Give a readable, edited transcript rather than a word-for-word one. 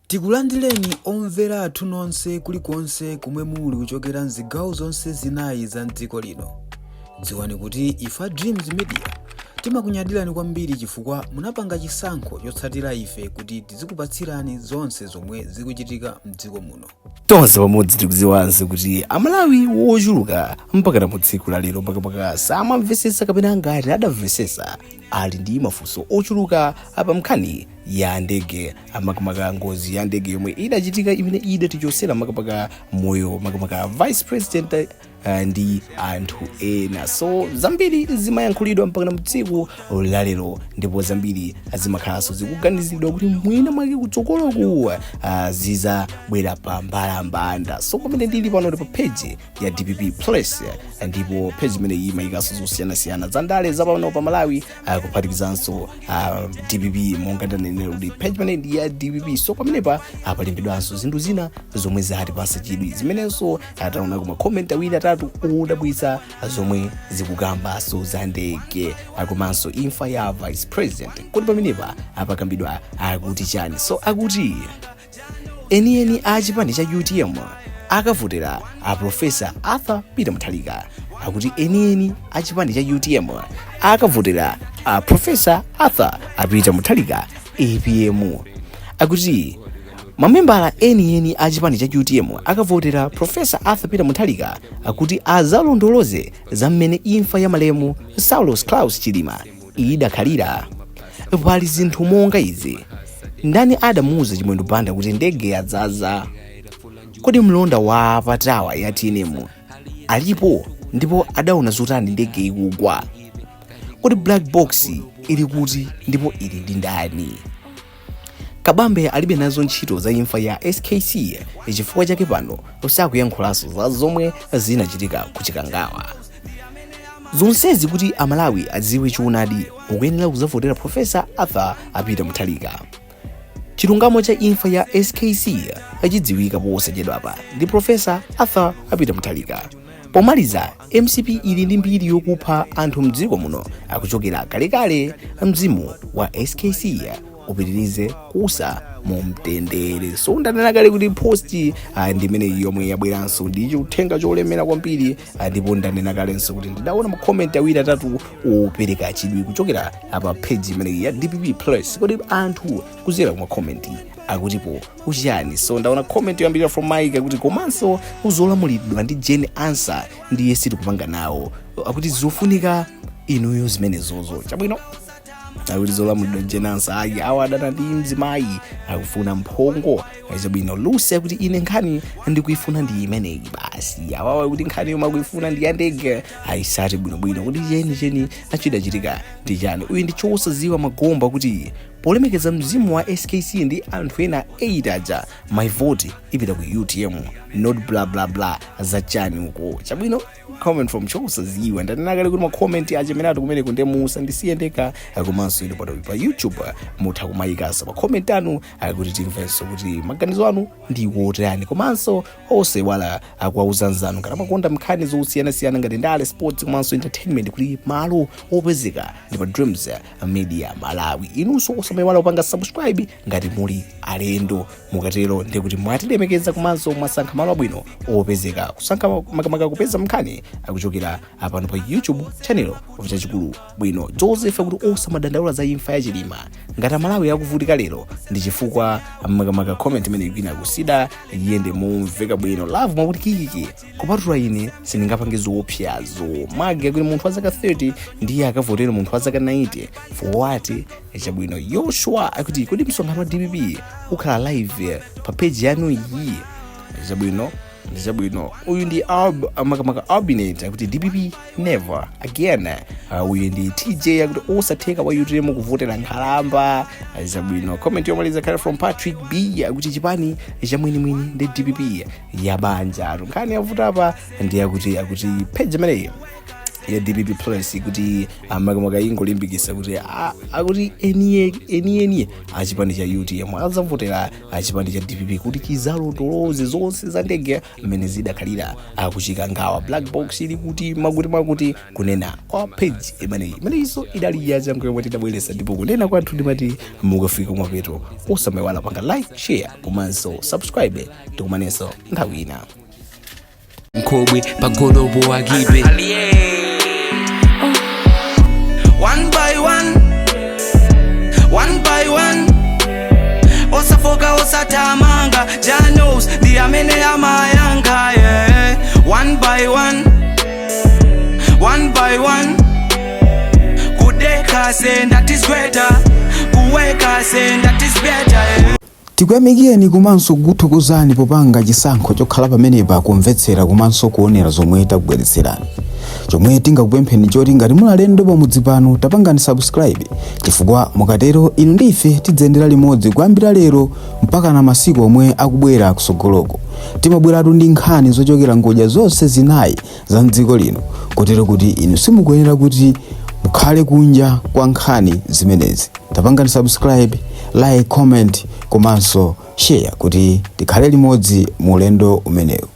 Tikulandireni omvera athu nonse kulikonse kumwe muli kuchokera mzigawo zonse zinayi za mdziko lino. Dziwani kuti ifa Dreams Media timakunyadirani kwambiri chifukwa munapanga chisankho chotsatira ife kuti tizikupatsirani zonse zomwe zikuchitika mdziko muno. Tonse pamodzi tikudziwanso kuti amalawi wochuluka mpaka mu tsiku la lero mpaka samamvetsetsa kapena ngati adamvetsetsa ali ndi mafunso ochuluka apa nkhani ya ndege amakamaka ngozi ya ndege yomwe idachitika imene idatichosera makamaka moyo makamaka vice president ndi anthu ena. So zambiri zimayankhulidwa mpaka mu tsiku la lero ndipo zambiri zimakhalanso zikuganizidwa kuti mwina mwake kutsogoloku zizabwera pa mbalambanda. So pamene ndili pano pa page ya DPP Plus ndipo page imene imayikanso zosiyanasiyana za ndale zapano pa Malawi kuphatikizanso DPP monga ndanenera kuti page imene ndi ya DPP. So pamenepa palembedwanso zinthu zina zomwe zati pasachidwi zimenenso ataona kuma comment awiri atatu odabwitsa zomwe zikukambanso za ndege komanso imfa ya vice president. Kuti pamenepa apakambidwa akuti chani? So akuti enieni a chipani cha UTM akavotera a Professor Arthur Peter Mutharika. Akuti enieni a chipani cha UTM akavotera a Professor Arthur Peter Mutharika APM. Akuti mamembala enieni a chipani cha UTM akavotera Professor Arthur Peter Mutharika akuti azalondoloze za mmene imfa ya malemu Saulos Klaus Chilima idakhalira. Pali zinthu monga izi, ndani adamuuza chimwendo banda kuti ndege yadzaza? Kodi mlonda wa patawa ya TNM alipo ndipo adaona zotani ndege ikugwa? Kodi black box ili kuti ndipo ili ndi ndani? Kabambe alibe nazo ntchito za imfa ya SKC chifukwa chake pano usakuyankhulanso za zomwe zinachitika kuchikangawa. Zonsezi kuti amalawi adziwe choonadi ukuyenera kuzavotera Professor Arthur Peter Mutharika. Chilungamo cha imfa ya SKC achidziwika posachedwapa ndi Professor Arthur Peter Mutharika. Pomaliza, MCP ili ndi mbiri yokupha anthu mdziko muno akuchokera kalekale. Mzimu wa SKC upitirize kusa mu mtendere. So ndanena kale kuti posti ndimene yomwe yabweranso ndi chuthenga cholemera kwambiri ndipo ndanena kalenso kuti ndidaona ma comment awiri atatu opereka chidwi kuchokera apa page imene ya DPP Plus. Kodi anthu kuzera kuma comment akutipo uchani? So ndaona comment yambira from Mike akuti komanso uzolamulidwa ndi Jane Answer ndiye siti kupanga nawo akuti zofunika inuyo zimene zozo chabwino akuti zolamulidwa jenansa ayi awadana ndi mzimayi akufuna mphongo chabwino. Lucy akuti ine nkhani ndikuifuna ndi imeneyi basi. Awawa kuti nkhani yomwe akuifuna ndi ya ndege ayisati bwinobwino kuti cheni achidachitika ndi chani. Uyu ndi chosaziwa Magomba kuti polemekeza mzimu wa SKC ndi anthu ena 8 aja my vote ipita ku UTM not blah blah blah za chani uko chabwino. Comment from chosaziwa ndanena kale kuti ma comment achemeratu kumene kunde musa ndisiyendeka komanso ili pa YouTube mutha kumayikasa pa comment anu akuti timvenso kuti maganizo anu ndi wotani komanso ose wala akuwauzanzanu kana makonda mkhani zosiyana ngati ndale sports komanso entertainment kuti malo opezeka ndi pa Dreams Media Malawi. Inunso osamaiwala kupanga subscribe ngati muli alendo mukatero ndi kuti mwatilemekeza komanso mwasankha malo abwino opezeka kusankha makamaka kupeza mkhani akuchokera apano pa YouTube channel of chachikulu bwino. Joseph kuti osamadandaula za imfa ya Chilima ngati Malawi akuvutika lero ndi chifukwa makamaka comment imene ikina kusida yende mumveka bwino. Love makuti kiki kupatula ine sindingapange zoopsyazo mage kuti munthu wa zaka 30 ndiye akavotera munthu wa zaka 90 for what chabwino. Yoshua akuti kodi msonkhano wa DPP ukhala live pa page yanu iyi chabwino. Uyu ndi makamaka Albinate akuti DPP never again. Uyu ndi TJ akuti osatheka wa UTM kuvotera nkhalamba chabwino. Comment yomaliza kale from Patrick B akuti chipani cha mwini ndi DPP ya banja nkhani yavuta apa ndi akuti page imeneyi ya DPP Plus kuti amakamaka ingolimbikitsa kuti akuti eniye achipani cha UTM adzavotera achipani cha DPP kuti chizalotoloze zonse za ndege mmene zidakhalira akuchika ngawa black box ili kuti makuti kunena kwa page imeneyiso idali ya changu yomwe tidabweresa ndipo kunena kwathu ndimati mukafika kumapeto osamaiwala panga like share komanso subscribe tikumanenso nthawi ina Nkobwe pagolobo wagibe one by one osafoka osatamanga janos diamene amayanga yeah. one by one kudeka say that is greater kuweka say that is better yeah. Tikuyamikeni komanso kuthokozani popanga chisankho chokhala pamenepa kumvetsera komanso kuonera zomwe takubweretserani. Chomwe tingakupempheni choti ngati mulalendo pamudzi pano tapangani subscribe chifukwa mukatero inu ndife tidzendera limodzi kuyambira lero mpaka na masiku omwe akubwera kusogoloko. Timabweratu ndi nkhani zochokera ngodya zonse zinayi za mdziko lino kotero kuti inu simukuyenera kuti mukhale kunja kwa nkhani zimenezi. Tapangani subscribe, like, comment komanso share kuti tikhale limodzi mu ulendo umenewu.